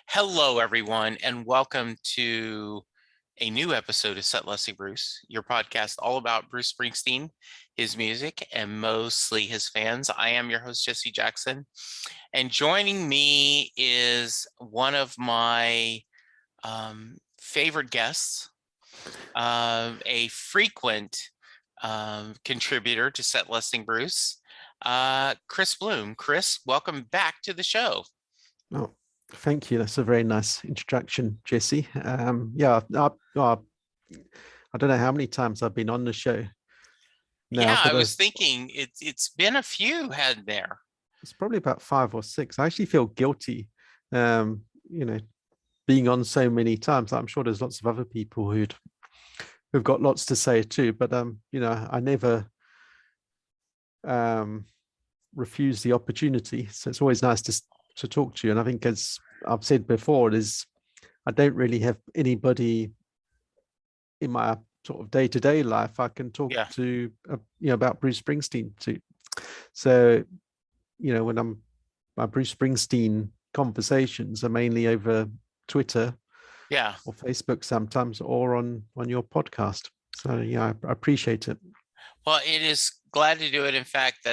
Hello, everyone, and welcome to a new episode of Set Leslie Bruce, your podcast all about Bruce Springsteen, his music, and mostly his fans. I am your host, Jesse Jackson, and joining me is one of my favorite guests, a frequent contributor to Set Leslie Bruce, Chris Bloom. Chris, welcome back to the show. Oh, thank you. That's a very nice introduction, Jesse. I don't know how many times I've been on the show now, Yeah, but I was thinking it's been a few, had there. it's probably about 5 or 6. I actually feel guilty, um, you know, being on so many times. I'm sure there's lots of other people who've got lots to say too, but I never refuse the opportunity. So it's always nice to talk to you. And I think, as I've said before, I don't really have anybody in my sort of day-to-day life I can talk to about Bruce Springsteen to. So when my Bruce Springsteen conversations are mainly over Twitter or Facebook sometimes, or on your podcast. So I appreciate it. Well, it is glad to do it. In fact,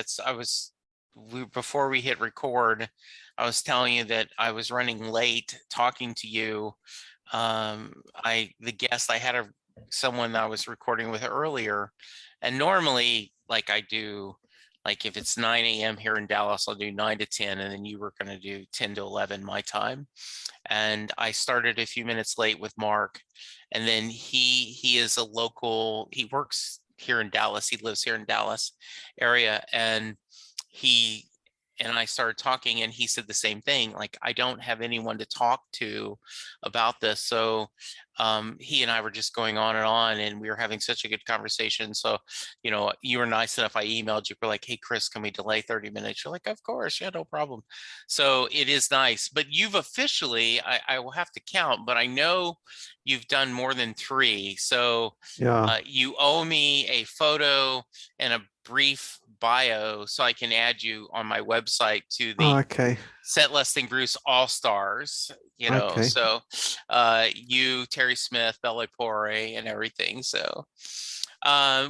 before we hit record, I was telling you that I was running late talking to you. The guest I had someone I was recording with earlier, and normally, like I do, like if it's 9 a.m. here in Dallas, I'll do 9 to 10, and then you were going to do 10 to 11 my time. And I started a few minutes late with Mark, and then he is a local. He works here in Dallas. He lives here in Dallas area, and I started talking, and he said the same thing. Like, I don't have anyone to talk to about this. So he and I were just going on, and we were having such a good conversation. So, you were nice enough. I emailed you. We're like, hey, Chris, can we delay 30 minutes? You're like, of course. Yeah, no problem. So it is nice. But you've officially, I will have to count, but I know you've done more than 3. So you owe me a photo and a brief bio so I can add you on my website to the Set Leslie Bruce All Stars. So you, Terry Smith, Belle Poire, and everything. So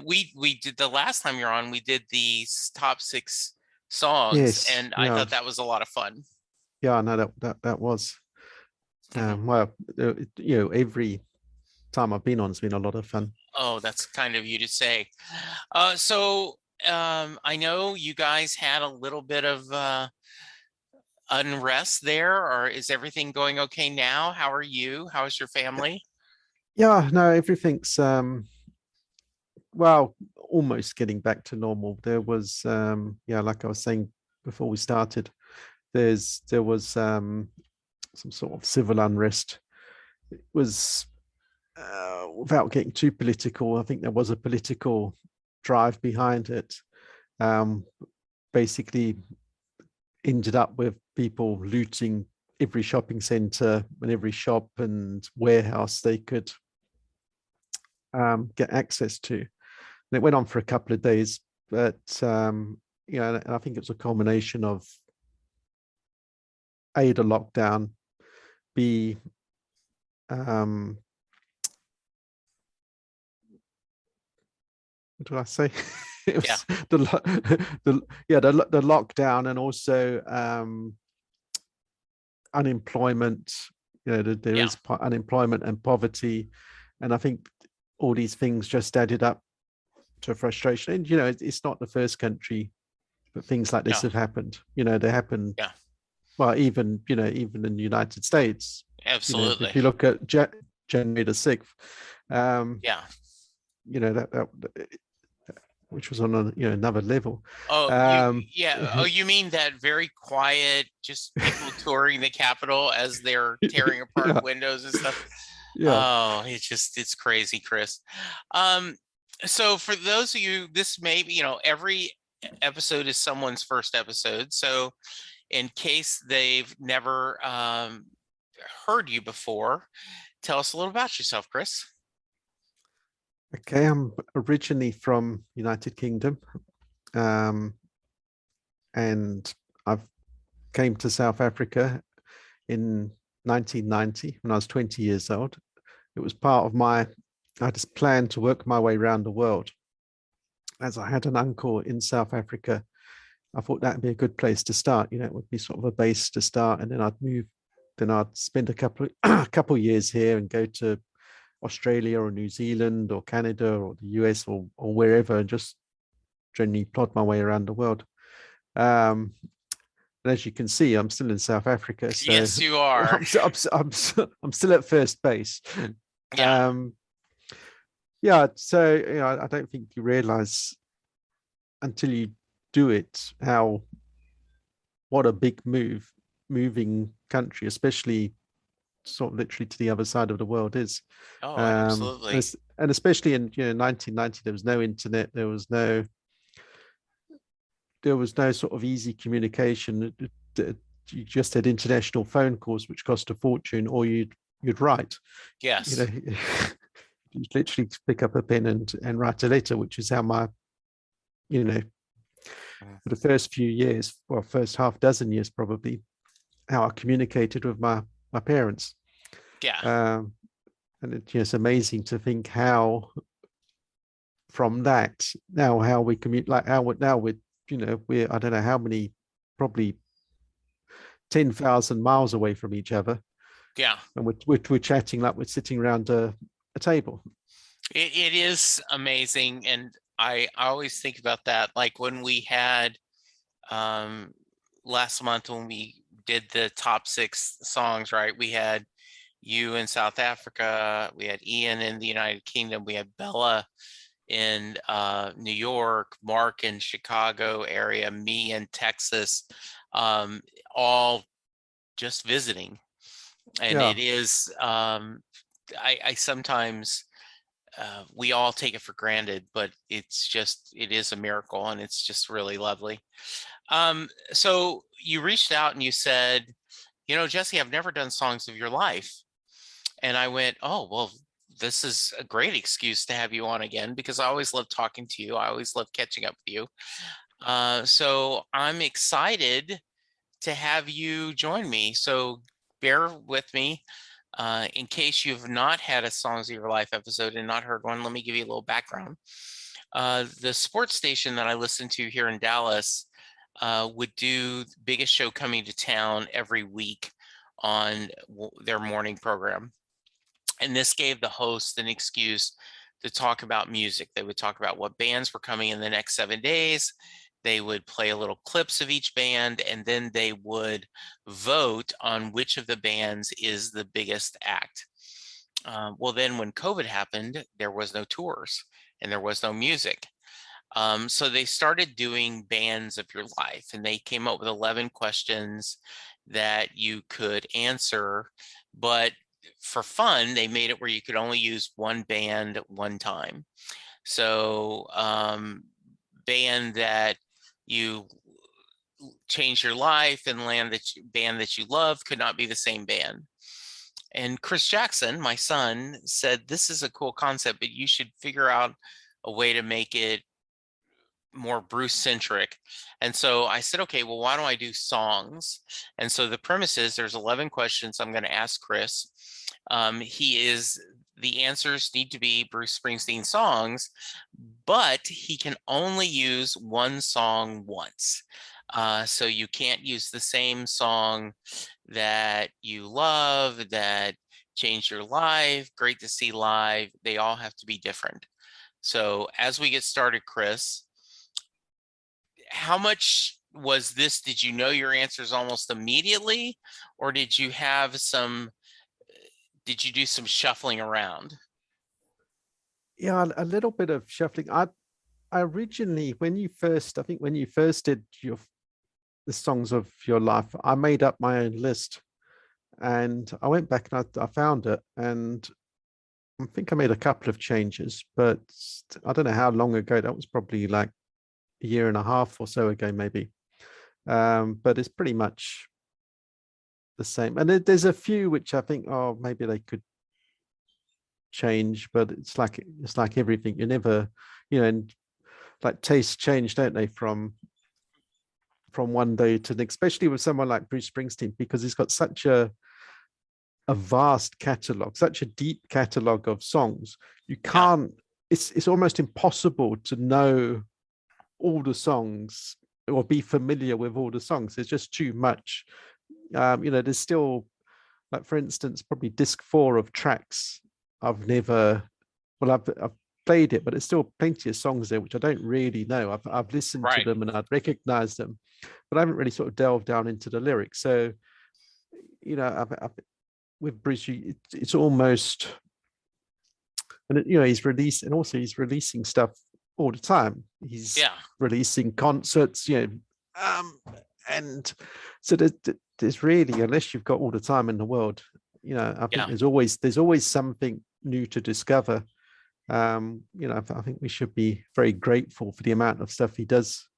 we did, the last time you're on, we did these top 6 songs, and I thought that was a lot of fun. Yeah, no, that was. Well, every time I've been on, it's been a lot of fun. Oh, that's kind of you to say. So I know you guys had a little bit of unrest there, or is everything going okay now? How are you? How is your family? Yeah, no, everything's well, almost getting back to normal. There was like I was saying before we started, there was some sort of civil unrest. It was without getting too political, I think there was a political drive behind it. Basically ended up with people looting every shopping center and every shop and warehouse they could get access to. And it went on for a couple of days, but and I think it was a culmination of A, the lockdown, B, what did I say? It was the lockdown, and also unemployment. There is unemployment and poverty, and I think all these things just added up to frustration. And it's not the first country that things like this have happened. They happened. Yeah. Well, even in the United States. Absolutely. If you look at January the 6th. That which was on another level. You mean that very quiet, just people touring the Capitol as they're tearing apart windows and stuff? Oh, it's crazy, Chris. So for those of you, this may be, every episode is someone's first episode. So in case they've never heard you before, tell us a little about yourself, Chris. Okay, I'm originally from United Kingdom, and I've came to South Africa in 1990 when I was 20 years old. It was part of I just planned to work my way around the world. As I had an uncle in South Africa, I thought that'd be a good place to start. It would be sort of a base to start, and then I'd move. Then I'd spend a couple of years here and go to Australia or New Zealand or Canada or the US or wherever, and just generally plod my way around the world. Um, and as you can see, I'm still in South Africa, so Yes, you are. I'm still at first base. Yeah. Um, yeah, so I don't think you realize until you do it how what a big moving country, especially sort of literally to the other side of the world is. Oh, Um, absolutely. and especially in 1990, there was no internet, there was no sort of easy communication. You just had international phone calls, which cost a fortune, or you'd write. You know, Yes. you'd literally pick up a pen and write a letter, which is how my you know Mm. for the first few years, well, first half dozen years probably, how I communicated with my parents. Yeah. Um, and it's amazing to think how from that now how we communicate, like how now we're I don't know how many, probably 10,000 miles away from each other, Yeah. and we're chatting like we're sitting around a table. It is amazing. And I always think about that. Like when we had um last month when we did the top 6 songs, right? We had you in South Africa, we had Ian in the United Kingdom, we had Bella in New York, Mark in Chicago area, me in Texas, um, all just visiting. And Yeah, it is I sometimes we all take it for granted, but it is a miracle and it's just really lovely. So you reached out and you said, Jesse, I've never done songs of your life. And I went, oh, well, this is a great excuse to have you on again because I always love talking to you. I always love catching up with you. So I'm excited to have you join me. So bear with me. In case you've not had a Songs of Your Life episode and not heard one, let me give you a little background. The sports station that I listen to here in Dallas would do the biggest show coming to town every week on their morning program. And this gave the host an excuse to talk about music. They would talk about what bands were coming in the next 7 days. They would play a little clips of each band, and then they would vote on which of the bands is the biggest act. Well, then when COVID happened, there was no tours and there was no music. So they started doing bands of your life, and they came up with 11 questions that you could answer. But for fun, they made it where you could only use one band at one time. So, band that you changed your life and band that you love could not be the same band. And Chris Jackson, my son, said, this is a cool concept, but you should figure out a way to make it more Bruce centric. And so I said, okay, well, why don't I do songs? And so the premise is there's 11 questions I'm going to ask Chris. The answers need to be Bruce Springsteen songs, but he can only use one song once. So you can't use the same song that you love, that changed your life, great to see live. They all have to be different. So as we get started, Chris, how much was this? Did you know your answers almost immediately, or did you do some shuffling around? yeah, a little bit of shuffling. I originally, I think when you first did the songs of your life, I made up my own list, and I went back and I found it, and I think I made a couple of changes, but I don't know how long ago. That was probably like a year and a half or so ago, maybe. But it's pretty much the same. And there's a few which I think, oh, maybe they could change, but it's like everything. You never, and like tastes change, don't they, from one day to the next, especially with someone like Bruce Springsteen, because he's got such a vast catalogue, such a deep catalogue of songs. You Yeah. can't. It's almost impossible to know all the songs or be familiar with all the songs. There's just too much. There's still, like, for instance, probably disc 4 of tracks I've never. Well, I've played it, but there's still plenty of songs there which I don't really know. I've listened to Right. them and I'd recognize them, but I haven't really sort of delved down into the lyrics. So, with Bruce, it's almost, and he's releasing stuff all the time. He's Yeah. releasing concerts, and so there's really, unless you've got all the time in the world, I think Yeah. there's always something new to discover. I think we should be very grateful for the amount of stuff he does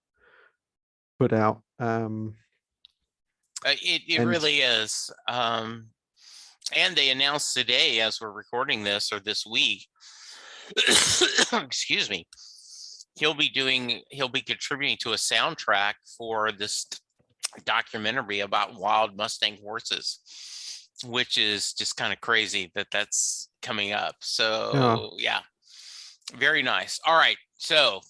put out. It And really is. And they announced today, as we're recording this, or this week, excuse me, he'll be contributing to a soundtrack for this documentary about wild Mustang horses, which is just kind of crazy that that's coming up. So yeah, very nice. All right, so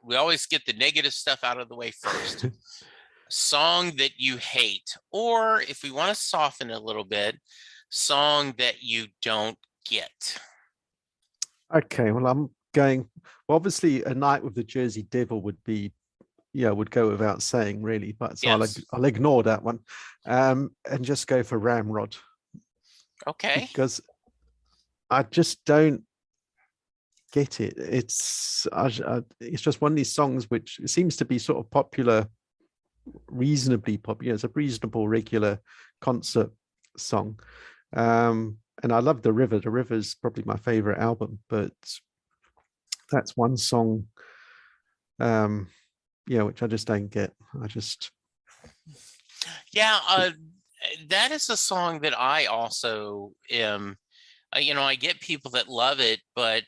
we always get the negative stuff out of the way first. Song that you hate, or if we want to soften it a little bit, song that you don't get. Okay, well, obviously A Night with the Jersey Devil would go without saying, really, but so Yes. I'll ignore that one, and just go for Ramrod, Okay. because I just don't get it. It's just one of these songs which seems to be sort of popular, reasonably popular. It's a reasonable regular concert song, and I love The River. The River is probably my favorite album, but that's one song, which I just don't get. Yeah, that is a song that I also am. I get people that love it, but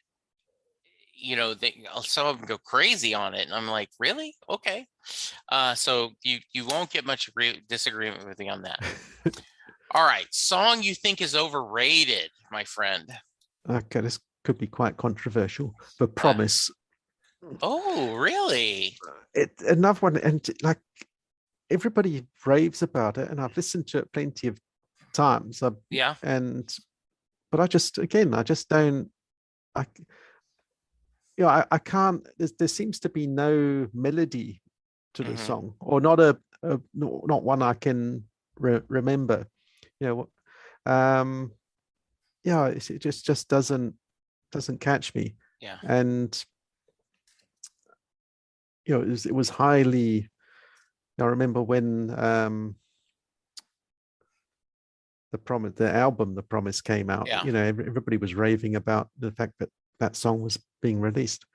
some of them go crazy on it, and I'm like, really? Okay. So you won't get much disagreement with me on that. All right, song you think is overrated, my friend. Okay, this could be quite controversial. The Promise. Oh, really? Another one, and like, everybody raves about it, and I've listened to it plenty of times. Yeah. But I just don't. I can't. There seems to be no melody to the song, or not not one I can remember. It just doesn't catch me. Yeah. And it was highly. I remember when the album The Promise came out. Yeah. Everybody was raving about the fact that that song was being released.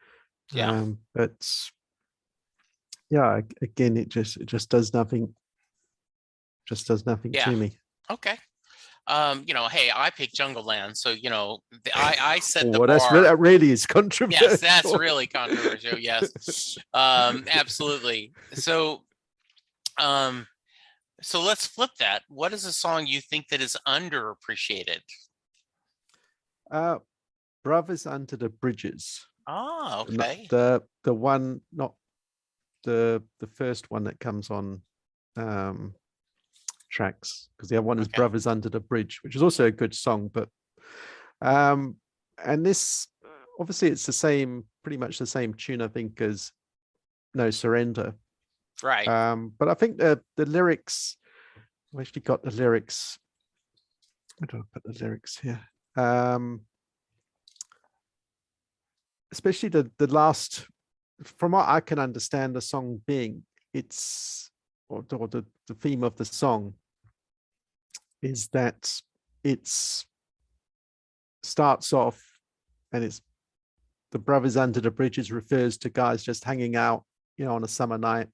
Yeah. But yeah, again, it just does nothing. Just does nothing Yeah. to me. Okay. Hey, I picked Jungle Land, so I set the Oh, bar. that really is controversial. Yes, that's really controversial. Yes. Absolutely. So let's flip that. What is a song you think that is underappreciated? Brothers Under the Bridges. Oh, okay. The one, not the first one that comes on tracks, because the other one is Brothers Under the Bridge, which is also a good song. But and this, obviously, it's pretty much the same tune, I think, as No Surrender. Right. But I think the lyrics, I've actually got the lyrics. Where do I put the lyrics here? Especially the last, from what I can understand the song being, or the theme of the song is that it's starts off, and it's the Brothers Under the Bridges refers to guys just hanging out, on a summer night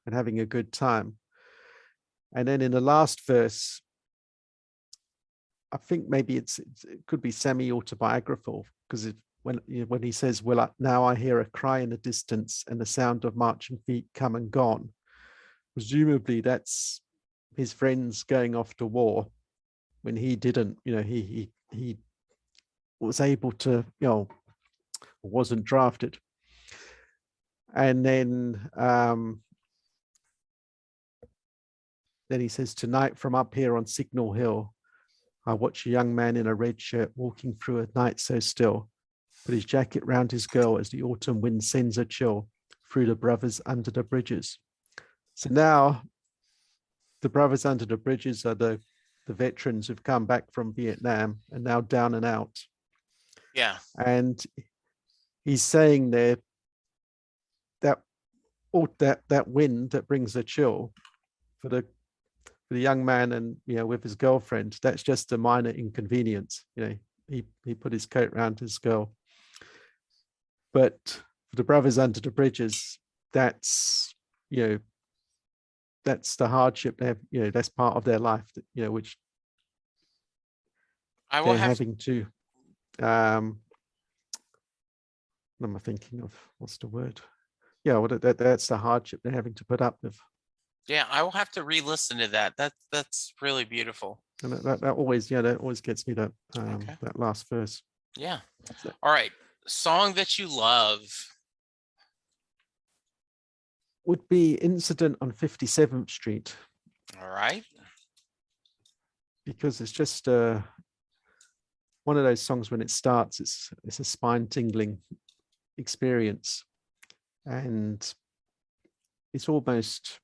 and having a good time. And then in the last verse, I think maybe it could be semi-autobiographical, because when he says, "Well, now I hear a cry in the distance and the sound of marching feet come and gone," presumably that's his friends going off to war, when he didn't. He was able to, wasn't drafted. And then he says, tonight from up here on Signal Hill, I watch a young man in a red shirt walking through a night so still, put his jacket round his girl as the autumn wind sends a chill through the brothers under the bridges. So now the brothers under the bridges are the veterans who've come back from Vietnam and now down and out. Yeah. And he's saying there that that wind that brings a chill for the young man and with his girlfriend, that's just a minor inconvenience. He put his coat around his girl. But for the brothers under the bridges, that's that's the hardship they have, that's part of their life, which I will they're have having to what am I thinking of? What's the word? Yeah, well, that's the hardship they're having to put up with. Yeah, I will have to re-listen to that. That's really beautiful. And that always, that always gets me, that Okay. that last verse. Yeah. All right. Song that you love. Would be Incident on 57th Street. All right. Because it's just one of those songs, when it starts, it's a spine tingling experience. And it's almost,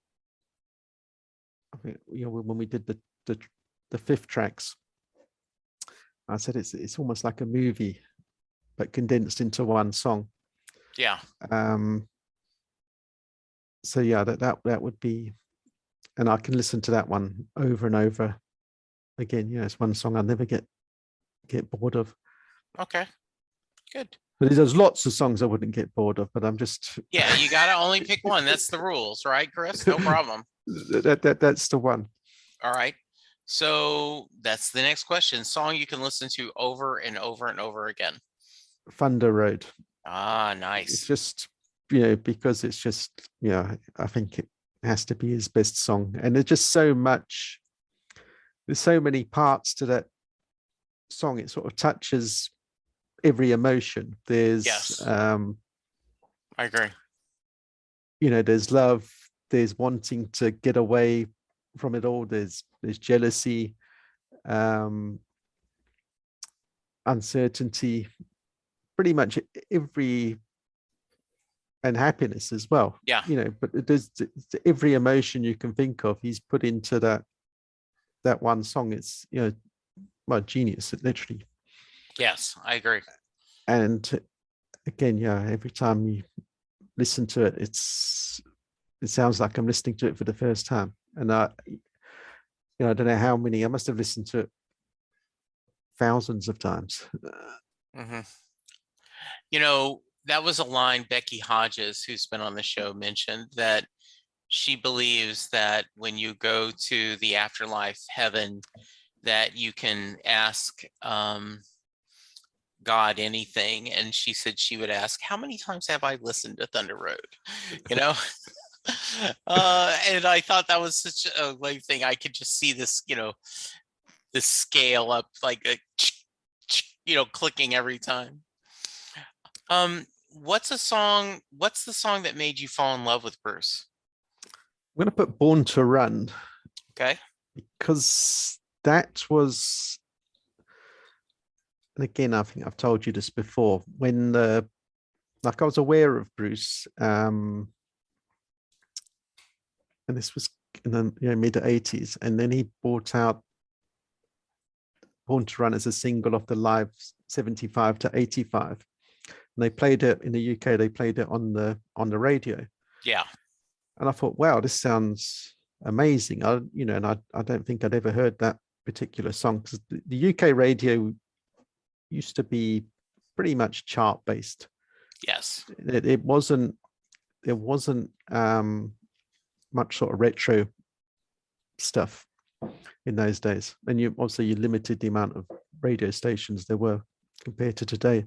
when we did the fifth tracks, I said it's almost like a movie, but condensed into one song. Yeah. So yeah, that would be, and I can listen to that one over and over again. It's one song I'll never get bored of. Okay. Good. But there's lots of songs I wouldn't get bored of, but I'm just Yeah, you gotta only pick one. That's the rules, right, Chris? No problem. That's the one. All right. So that's the next question. Song you can listen to over and over and over again. Thunder Road. Ah, nice. It's just, because it's just, I think it has to be his best song. And there's just there's so many parts to that song. It sort of touches every emotion. There's, yes. I agree. There's love, there's wanting to get away from it all. There's jealousy, uncertainty, pretty much every, and happiness as well. Yeah. But there's every emotion you can think of, he's put into that one song. It's, well, genius, literally. Yes, I agree. And again, every time you listen to it, it sounds like I'm listening to it for the first time. And I don't know how many, I must have listened to it thousands of times. Mm-hmm. That was a line Becky Hodges, who's been on the show, mentioned, that she believes that when you go to the afterlife, heaven, that you can ask God anything. And she said she would ask, how many times have I listened to Thunder Road? And I thought that was such a like thing. I could just see this, this scale up, like a, clicking every time. What's the song that made you fall in love with Bruce? I'm going to put Born to Run. Okay. Because that was, and again, I think I've told you this before, when I was aware of Bruce, and this was in the mid 80s, and then he brought out Born to Run as a single off the live 75 to 85. And they played it in the UK, they played it on the radio. Yeah. And I thought, wow, this sounds amazing. And I don't think I'd ever heard that particular song, because the UK radio used to be pretty much chart based. Yes. It wasn't much sort of retro stuff in those days. And you limited the amount of radio stations there were compared to today.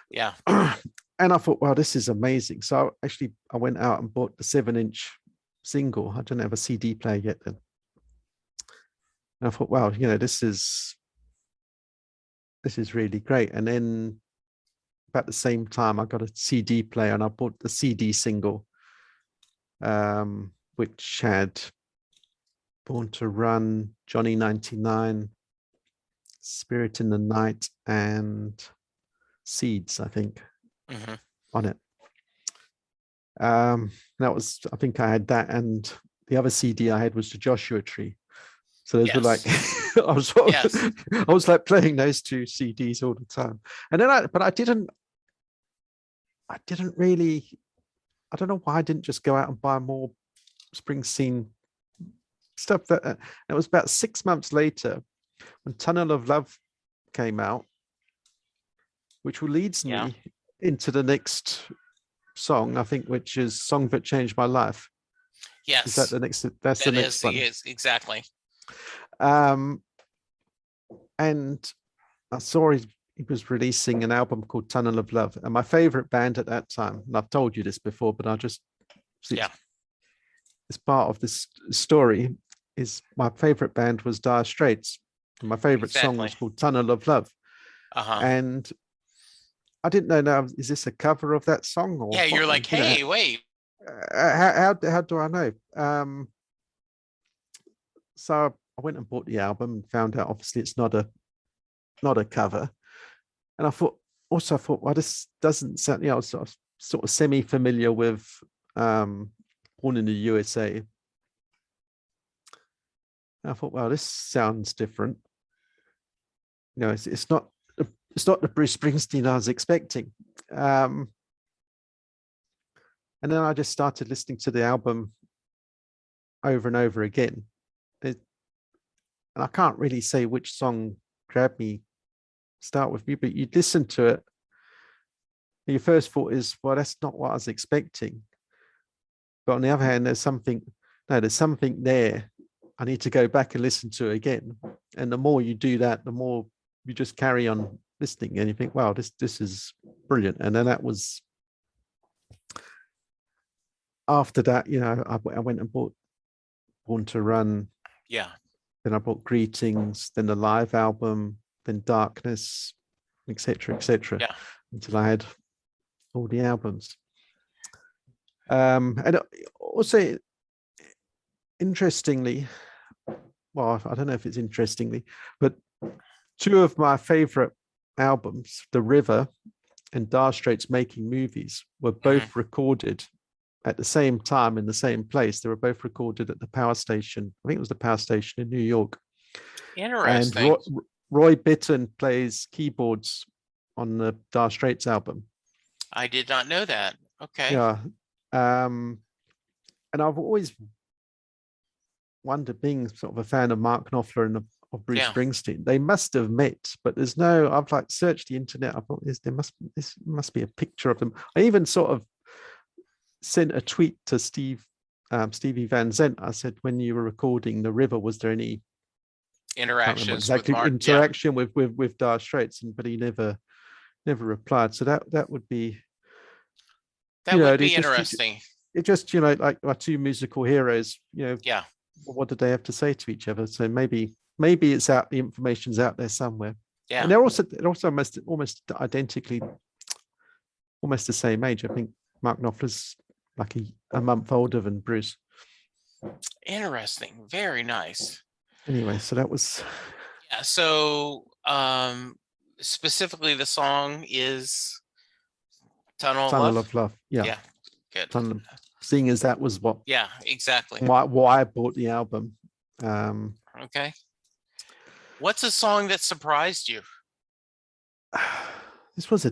Yeah. And I thought, wow, this is amazing. So I went out and bought the 7-inch single. I didn't have a CD player yet then. And I thought, wow, this is really great. And then about the same time, I got a CD player and I bought the CD single, which had Born to Run, Johnny 99, Spirit in the Night, and Seeds, I think, on it. That was, I think I had that, and the other CD I had was the Joshua Tree. So those were like, I was I was like playing those two CDs all the time. And then I didn't really, I don't know why I didn't just go out and buy more Springsteen stuff. That it was about 6 months later when Tunnel of Love came out, which leads me into the next song, I think, which is Song That Changed My Life. Yes. Is that the next? That's the next one. Is exactly. And I saw he was releasing an album called Tunnel of Love, and my favorite band at that time, and I've told you this before, but I just it's part of this story, is my favorite band was Dire Straits, and my favorite song was called Tunnel of Love. And I didn't know, now is this a cover of that song, or yeah, you're like, hey, wait, how do I know? So I went and bought the album and found out obviously it's not a cover. And I thought, well, this doesn't sound, I was sort of semi-familiar with Born in the USA. And I thought, well, this sounds different. It's not the Bruce Springsteen I was expecting. And then I just started listening to the album over and over again. And I can't really say which song grabbed me, start with me, but you'd listen to it. And your first thought is, well, that's not what I was expecting. But on the other hand, there's something there. I need to go back and listen to it again. And the more you do that, the more you just carry on listening, and you think, wow, this is brilliant. And then that was, after that, I went and bought Born to Run. Yeah. Then I bought Greetings, then the live album, then Darkness, etc., Yeah. until I had all the albums. And also, interestingly, well, I don't know if it's interestingly, but two of my favorite albums, The River and Dire Straits Making Movies, were both recorded at the same time in the same place. They were both recorded at the power station. I think it was the power station in New York. Interesting. And Roy Bittan plays keyboards on the Dire Straits album. I did not know that. Okay. Yeah. And I've always wondered, being sort of a fan of Mark Knopfler and of Bruce Springsteen, they must have met, but there's no, I've like searched the internet. I thought this must be a picture of them. I even sort of sent a tweet to Stevie Van Zandt. I said, when you were recording The River, was there any interactions with Dire Straits? But he never replied. So that would be interesting. It just like our two musical heroes. Yeah. What did they have to say to each other? So maybe it's out. The information's out there somewhere. Yeah. And they're also almost identically, almost the same age. I think Mark Knopfler's like a month older than Bruce. Interesting. Very nice. Anyway, so that was. Yeah. So specifically, the song is Tunnel of Love. Yeah. Yeah. Good. Tunnel of, seeing as that was what. Yeah. Exactly. Why I bought the album. Okay. What's a song that surprised you? This was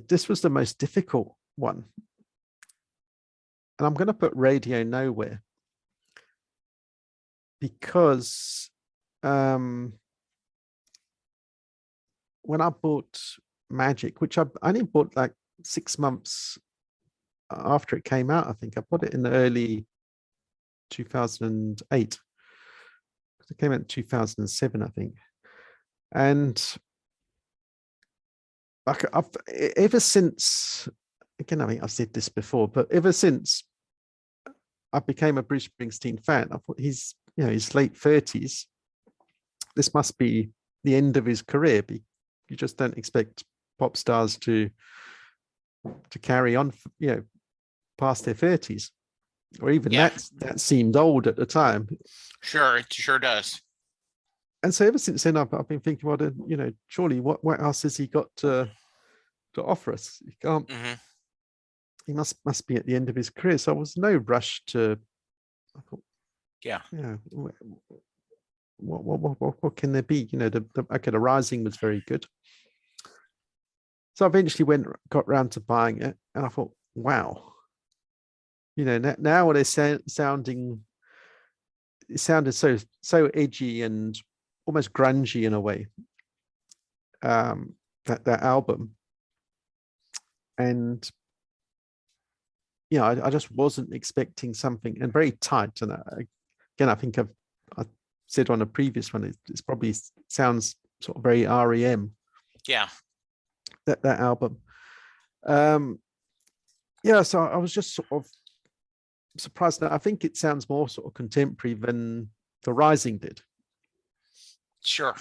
the most difficult one. And I'm going to put Radio Nowhere, because when I bought Magic, which I only bought like 6 months after it came out, I think I bought it in the early 2008. It came out in 2007, I think. And I've ever since, again, I think I've said this before, but ever since I became a Bruce Springsteen fan, I thought his late 30s, this must be the end of his career. You just don't expect pop stars to carry on, past their 30s, or even Yeah, that seemed old at the time. sure. It sure does. And so ever since then, I've been thinking, well, surely what else has he got to offer us? He can't. Hmm. He must be at the end of his career. So I was no rush to. I thought, Yeah. what can there be? The Rising was very good. So I eventually got round to buying it, and I thought, wow, now they're sounding. It sounded so edgy and almost grungy in a way. That album, and I just wasn't expecting something, and very tight. And again, I think I said on a previous one, it's probably sounds sort of very REM. Yeah. That album. So I was just sort of surprised. I think it sounds more sort of contemporary than The Rising did. Sure.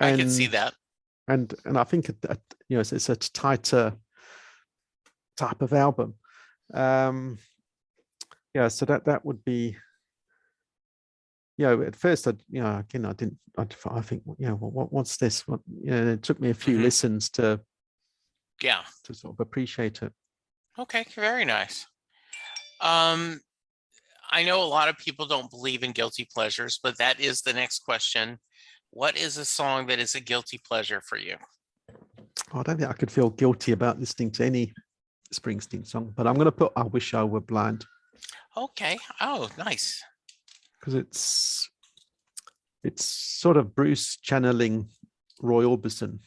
I could see that. And I think it's a tighter type of album. So that would be, at first I didn't. I think, what's this? It took me a few listens to sort of appreciate it. Okay, very nice. I know a lot of people don't believe in guilty pleasures, but that is the next question. What is a song that is a guilty pleasure for you? I don't think I could feel guilty about listening to any Springsteen song, but I'm going to put I Wish I Were Blind. Okay. Oh, nice. Because it's sort of Bruce channeling Roy Orbison.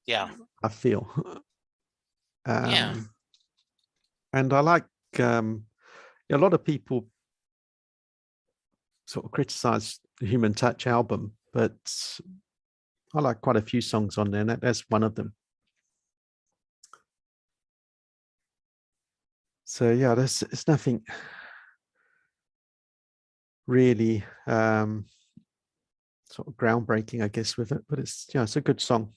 Yeah. I feel. Yeah. And I like a lot of people sort of criticize the Human Touch album, but I like quite a few songs on there, and that's one of them. So there's nothing really sort of groundbreaking, I guess, with it, but it's a good song.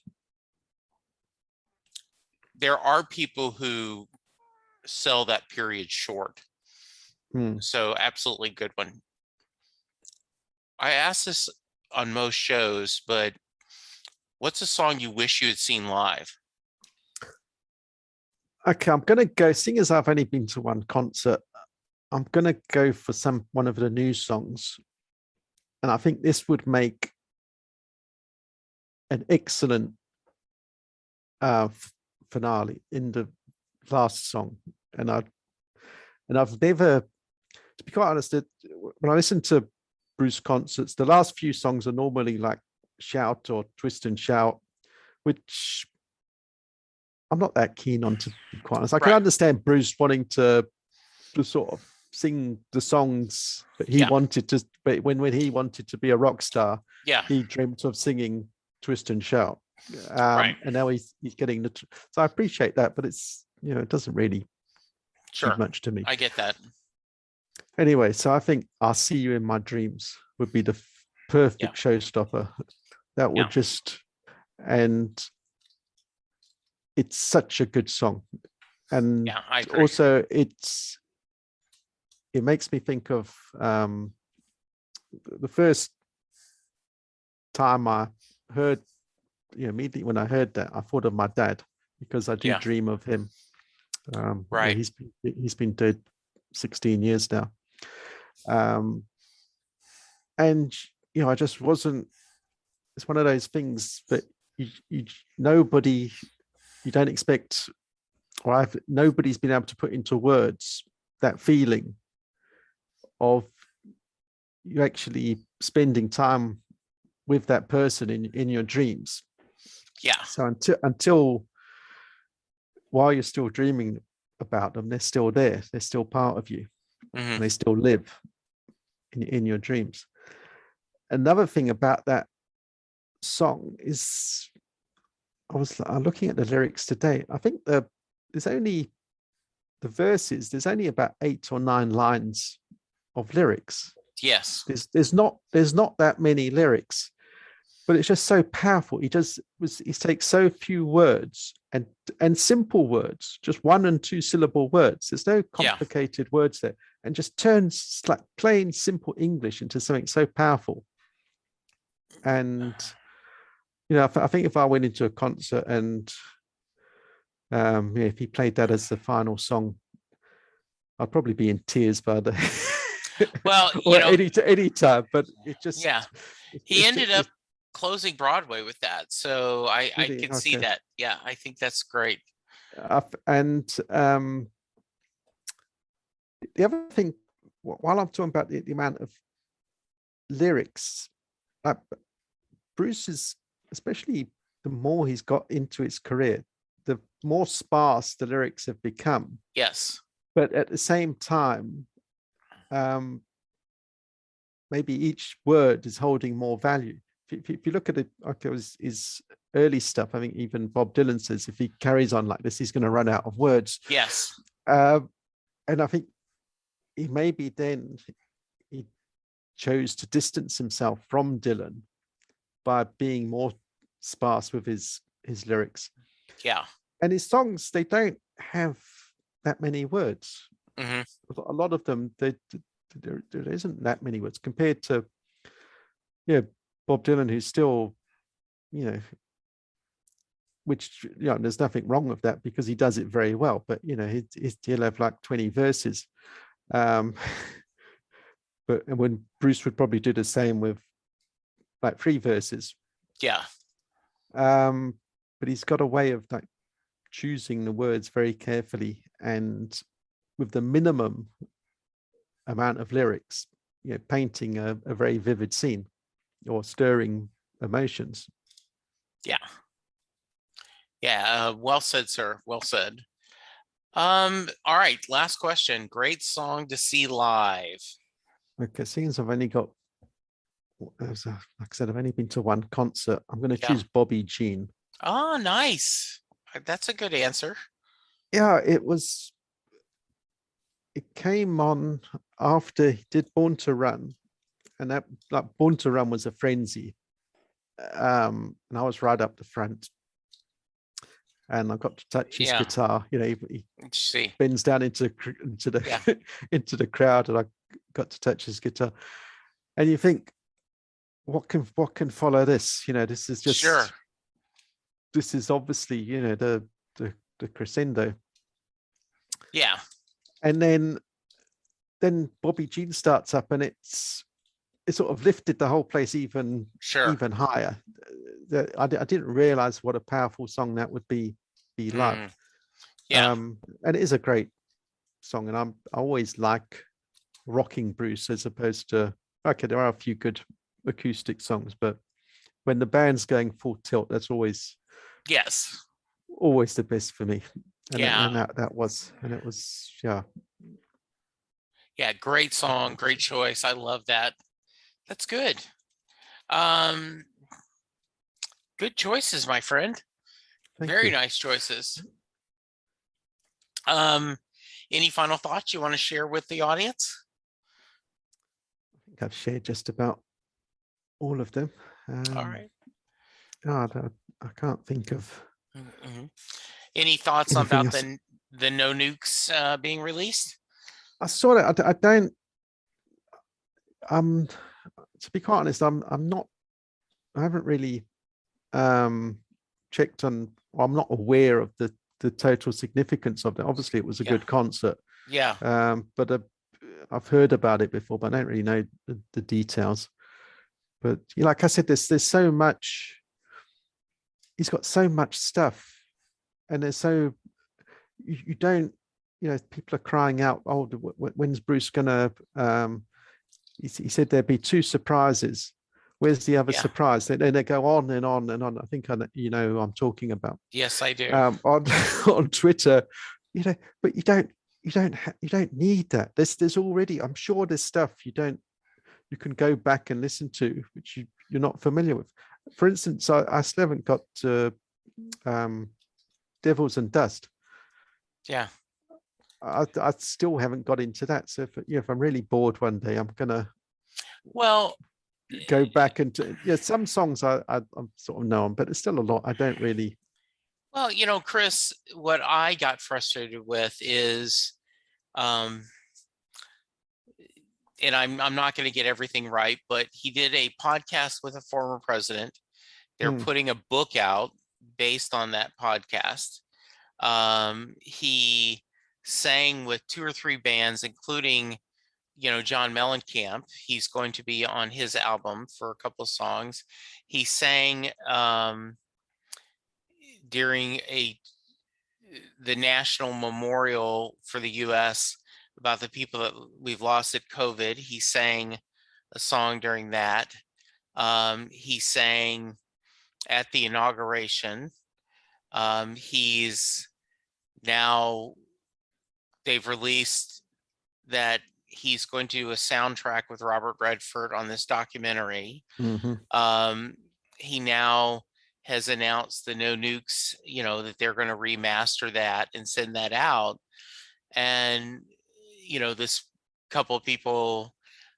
There are people who sell that period short. So absolutely good one. I ask this on most shows, but what's a song you wish you had seen live? Okay, I'm going to go, seeing as I've only been to one concert, I'm going to go for one of the new songs. And I think this would make an excellent finale in the last song. And I've never, to be quite honest, when I listen to Bruce concerts, the last few songs are normally like Shout or Twist and Shout, which I'm not that keen on, to be quite honest. I can understand Bruce wanting to sort of sing the songs that he wanted to, but when he wanted to be a rock star, he dreamt of singing Twist and Shout. And now he's getting so I appreciate that, but it's it doesn't really do much to me. I get that. Anyway, so I think I'll See You in My Dreams would be the perfect showstopper. That would and it's such a good song. And I agree. Also it makes me think of the first time I heard, immediately when I heard that, I thought of my dad, because I do dream of him. He's been dead 16 years now. And I just wasn't. It's one of those things that you don't expect, or nobody's been able to put into words that feeling of you actually spending time with that person in your dreams. So until while you're still dreaming about them, they're still there. They're still part of you, and they still live in your dreams. Another thing about that song is, I was looking at the lyrics today. I think there's only the verses. There's only about 8 or 9 lines of lyrics. Yes. There's not that many lyrics, but it's just so powerful. He takes so few words and simple words, just 1 and 2 syllable words. There's no Yeah. complicated words there, and just turns like plain simple English into something so powerful. And I think if I went into a concert and if he played that as the final song, I'd probably be in tears by the Well, or any time. But it just yeah, he ended up closing Broadway with that. So I really can see okay. that. Yeah, I think that's great. And the other thing, while I'm talking about the amount of lyrics, Bruce is, especially the more he's got into his career, the more sparse the lyrics have become. Yes. But at the same time, maybe each word is holding more value. If you look at it, okay, it was his early stuff. I think even Bob Dylan says if he carries on like this, he's going to run out of words. Yes. And I think he chose to distance himself from Dylan by being more sparse with his lyrics. Yeah. And his songs, they don't have that many words. Mm-hmm. A lot of them, there isn't that many words compared to Bob Dylan, who's still, which there's nothing wrong with that because he does it very well. But he'll have like 20 verses. But when Bruce would probably do the same with like 3 verses. Yeah. But he's got a way of like choosing the words very carefully and with the minimum amount of lyrics, painting a very vivid scene or stirring emotions. Yeah. Yeah. Well said, sir. Well said. All right. Last question. Great song to see live. Okay, seeing as I've only got, like I said, I've only been to one concert. I'm going to choose Bobby Jean. Oh, nice. That's a good answer. Yeah, it came on after he did Born to Run, and that like Born to Run was a frenzy. And I was right up the front, and I got to touch his guitar. He bends down into the into the crowd, and I got to touch his guitar. And you think, what can follow this? This is just this is obviously the crescendo. Yeah. And then Bobby Jean starts up, and it sort of lifted the whole place even higher. I didn't realize what a powerful song that would be like. And it is a great song, and I always like rocking Bruce as opposed to, okay, there are a few good acoustic songs, but when the band's going full tilt, that's always the best for me. And that was great song, great choice. I love that. That's good. Good choices, my friend. Very nice choices. Any final thoughts you want to share with the audience? I think I've shared just about all of them. All right. I can't think of any thoughts about the No Nukes being released? I saw it. I don't. To be quite honest, I'm not. I haven't really checked on. I'm not aware of the total significance of it. Obviously, it was a good concert. Yeah. But I've heard about it before, but I don't really know the details. But like I said, there's so much. He's got so much stuff, and there's so you don't. People are crying out, "Oh, when's Bruce gonna?" He said there'd be 2 surprises. Where's the other surprise? Then they go on and on and on. I think I'm talking about. Yes, I do. On Twitter, but you don't need that. There's already. I'm sure there's stuff you can go back and listen to, which you're not familiar with. For instance, I still haven't got Devils and Dust. Yeah. I still haven't got into that. So if I'm really bored one day, I'm gonna. Well, go back and yeah, some songs I sort of know them, but it's still a lot. I don't really. Well, Chris, what I got frustrated with is, um, and I'm not going to get everything right, but he did a podcast with a former president. They're Hmm. putting a book out based on that podcast. He sang with 2 or 3 bands, including, John Mellencamp. He's going to be on his album for a couple of songs. He sang during the national memorial for the U.S. about the people that we've lost at COVID. He sang a song during that. He sang at the inauguration. He's now, they've released that he's going to do a soundtrack with Robert Redford on this documentary. Mhm. He now has announced the No Nukes, that they're going to remaster that and send that out. And, this couple of people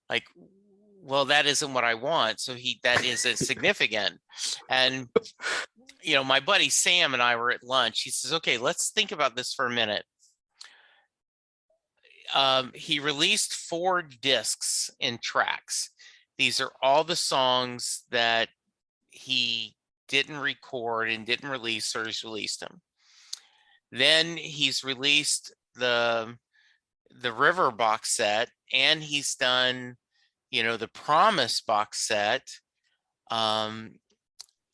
like, well, that isn't what I want. So that isn't significant. And, my buddy Sam and I were at lunch. He says, okay, let's think about this for a minute. He released 4 discs in tracks. These are all the songs that he didn't record and didn't release, or he's released them. Then he's released the River box set, and he's done, the Promise box set.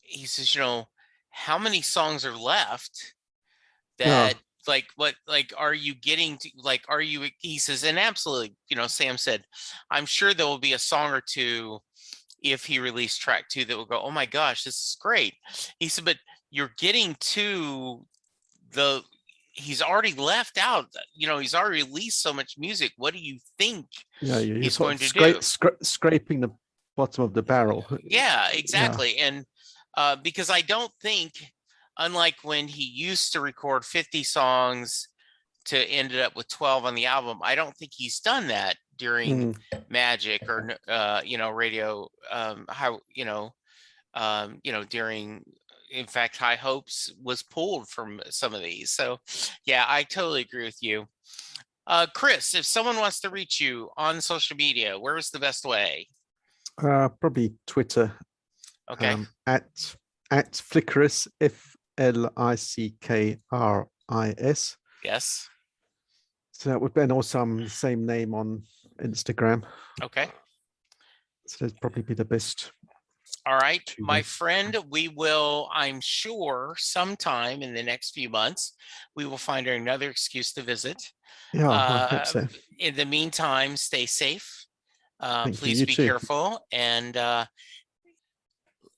He says, how many songs are left Yeah. that are you getting to, he says, and absolutely, Sam said, I'm sure there will be a song or two if he released track 2 that will go, oh my gosh, this is great. He said, but you're getting to he's already left out, he's already released so much music. What do you think You're he's sort going of to do? scraping the bottom of the barrel. Yeah, exactly. And because I don't think, unlike when he used to record 50 songs to end up with 12 on the album, I don't think he's done that during Magic or Radio, during, in fact, High Hopes was pulled from some of these. So yeah, I totally agree with you. Chris, if someone wants to reach you on social media, where is the best way? Probably Twitter. Okay. At Flickris, FLICKRIS. Yes. So that would be, and also the same name on Instagram. Okay. So that'd probably be the best. All right, my friend, we will, I'm sure, sometime in the next few months, we will find another excuse to visit. Yeah, I hope so. In the meantime, stay safe. Please you be too. careful. And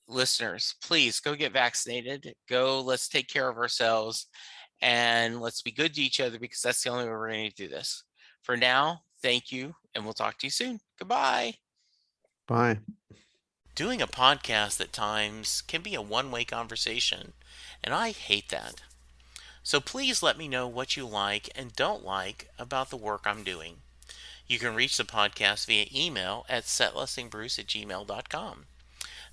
listeners, please go get vaccinated. Let's take care of ourselves, and let's be good to each other, because that's the only way we're going to do this. For now, thank you, and we'll talk to you soon. Goodbye. Bye. Doing a podcast at times can be a one-way conversation, and I hate that. So please let me know what you like and don't like about the work I'm doing. You can reach the podcast via email at setlistingbruce@gmail.com.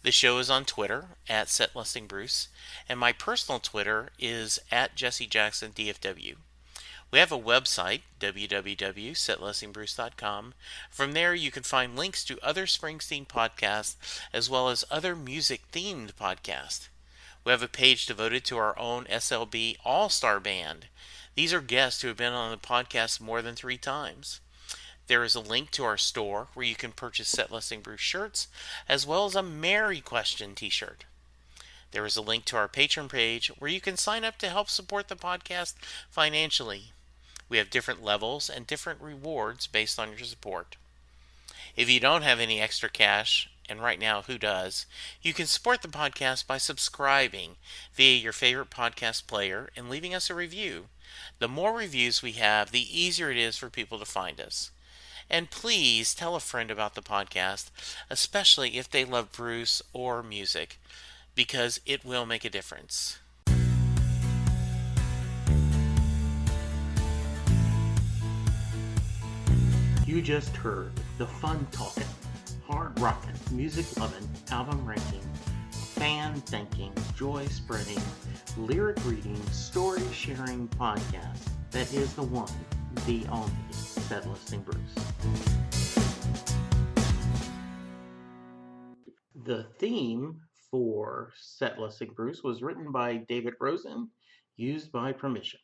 The show is on Twitter at setlistingbruce, and my personal Twitter is at jessejacksondfw. We have a website, www.setlistingbruce.com. From there, you can find links to other Springsteen podcasts, as well as other music-themed podcasts. We have a page devoted to our own SLB All-Star Band. These are guests who have been on the podcast more than 3 times. There is a link to our store where you can purchase Set Listing Bruce shirts, as well as a Merry Question t-shirt. There is a link to our Patreon page where you can sign up to help support the podcast financially. We have different levels and different rewards based on your support. If you don't have any extra cash, and right now who does, you can support the podcast by subscribing via your favorite podcast player and leaving us a review. The more reviews we have, the easier it is for people to find us. And please tell a friend about the podcast, especially if they love Bruce or music, because it will make a difference. You just heard the fun talking, hard rockin', music loving, album ranking, fan thinking, joy spreading, lyric reading, story sharing podcast that is the one, the only, Set Listing Bruce. The theme for Set Listing Bruce was written by David Rosen, used by permission.